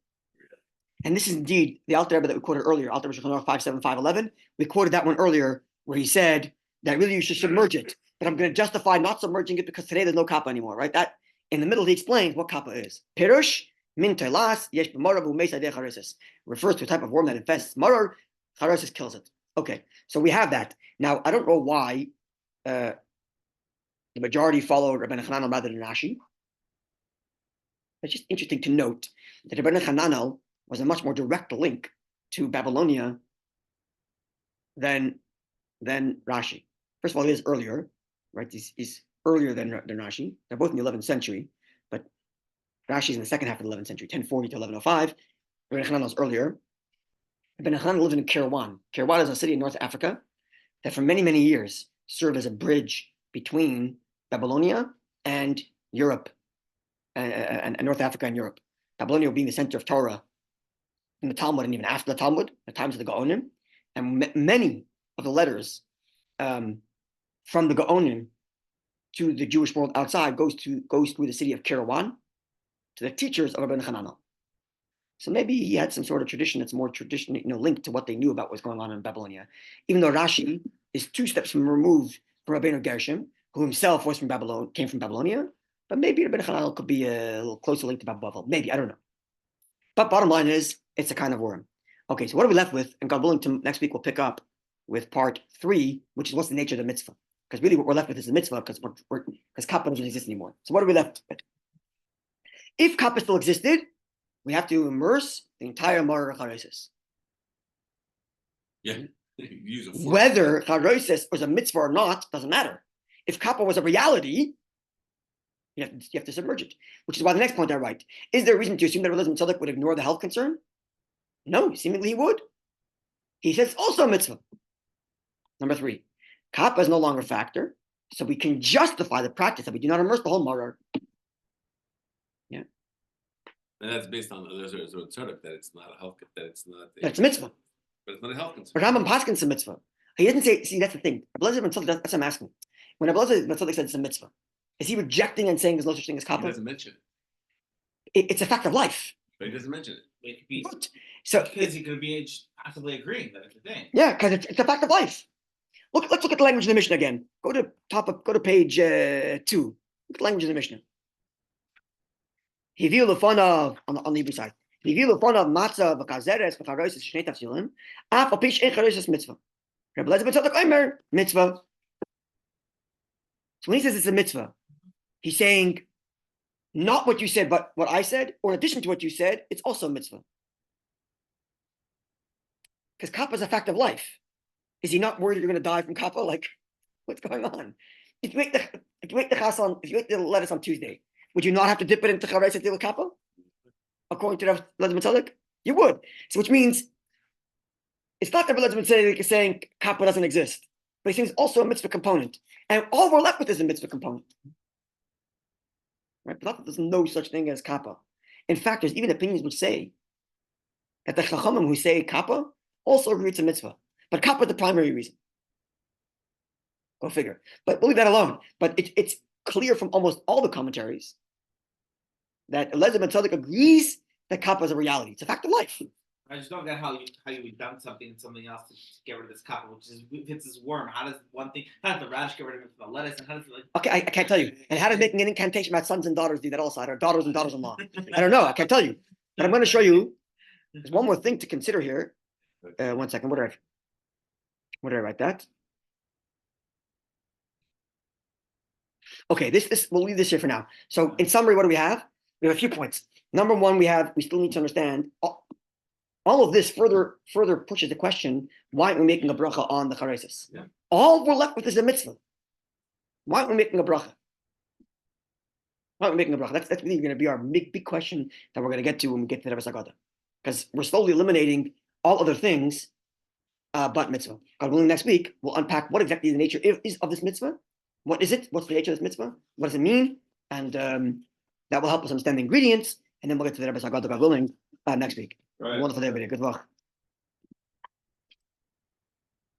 And this is indeed the Alter Rebbe that we quoted earlier, Alter Rebbe 57511. We quoted that one earlier where he said that really you should submerge it. But I'm going to justify not submerging it because today there's no kappa anymore, right? That in the middle he explains what kappa is. Pirush min telas yesh b'marav u'meis adei CHAROSES. Refers to a type of worm that infests marar. CHAROSES kills it. Okay, so we have that. Now I don't know why the majority followed Rabbi Hananel rather than Rashi. It's just interesting to note that Rabbi Hananel was a much more direct link to Babylonia than Rashi. First of all, he is earlier, right? He's earlier than Rashi. They're both in the 11th century, but Rashi's in the second half of the 11th century, 1040 to 1105. Rabbi Hananel is earlier. Rabbi Hananel lived in Kirawan. Kirawan is a city in North Africa that for many, many years served as a bridge between Babylonia and Europe, and North Africa and Europe. Babylonia being the center of Torah in the Talmud and even after the Talmud, the times of the Gaonim, and many of the letters from the Gaonim to the Jewish world outside goes through the city of Kirawan to the teachers of Rabbi Hananel. So maybe he had some sort of tradition that's more traditional, linked to what they knew about what's going on in Babylonia. Even though Rashi is 2 steps removed from Rabbeinu Gershom, who himself was came from Babylonia, but maybe Rabbi Hananel could be a little closer linked to Babel. Maybe, I don't know. But bottom line is, it's a kind of worm. Okay, so what are we left with? And God willing, next week we'll pick up with part 3, which is what's the nature of the mitzvah. Because really what we're left with is the mitzvah, because Kappa doesn't exist anymore. So what are we left with? If Kappa still existed, We have to immerse the entire Mara CHAROSES. Yeah. You use a force. Whether CHAROSES was a mitzvah or not doesn't matter. If Kappa was a reality, you have to submerge it. Which is why the next point I write. Is there a reason to assume that Rebbe Tzadok would ignore the health concern? No, seemingly he would. He says also a mitzvah. Number 3, Kappa is no longer a factor, so we can justify the practice that we do not immerse the whole Mara. Yeah. And that's based on there's a tzaddik that it's not a health, that it's not. That's a mitzvah. But it's not a health concern. But Rambam Paskin's a mitzvah. He didn't say, see, that's the thing. That's what I'm asking. When Abelazar said it's a mitzvah, is he rejecting and saying there's no such thing as He Kappa? doesn't mention It's a fact of life. But he doesn't mention it. It could be But, so, because he could be possibly agreeing that it's a thing. yeah, because it's a fact of life. Let's look at the language of the Mishnah again. Go to page 2. Look at the language of the Mishnah. He viewed the fun of on the Hebrew side. He viewed the fun of matzah v'kazeres v'charosis shnei tafsilim. Af apish ein charosis mitzvah. Rebbe Lezer ben Tzadok Omer mitzvah. So when he says it's a mitzvah, he's saying not what you said, but what I said, or in addition to what you said, it's also a mitzvah. Because Kappa is a fact of life. Is he not worried that you're going to die from Kappa? Like, what's going on? If you eat the lettuce on Tuesday, would you not have to dip it into charetz and deal with Kappa? According to Rebbe Lezer ben Tzadok, you would. So which means it's not that Rebbe Lezer ben Tzadok is saying Kappa doesn't exist, but he seems also a mitzvah component, and all we're left with is a mitzvah component. Right? But not that there's no such thing as Kappa. In fact, there's even opinions which say that the Chachamim who say Kappa also agree it's a mitzvah, but Kappa is the primary reason. Go figure. But we'll leave that alone. But it's clear from almost all the commentaries that Lezer ben Tzadok agrees that Kappa is a reality. It's a fact of life. I just don't get how you would dump something and something else to get rid of this Kappa, which is if it's this worm. How does one thing? How does the radish get rid of it from the lettuce? And how does it like? Okay, I can't tell you. And how does making an incantation about sons and daughters do that also? Or daughters and daughters-in-law? I don't know. I can't tell you. But I'm going to show you. There's one more thing to consider here. 1 second. Where did I write that? Okay, this we'll leave this here for now. So in summary, what do we have? We have a few points. Number 1, we still need to understand all of this further pushes the question, why aren't we making a bracha on the CHAROSES? Yeah. All we're left with is a mitzvah. Why aren't we making a bracha? Why aren't we making a bracha? That's really going to be our big question that we're going to get to when we get to the Haggadah. Because we're slowly eliminating all other things but mitzvah. God willing, next week, we'll unpack what exactly the nature is of this mitzvah. What is it? What's the nature of this mitzvah? What does it mean? And that will help us understand the ingredients. And then we'll get to the Haggadah, God willing, next week. Right. Wonderful day, everybody. Good luck.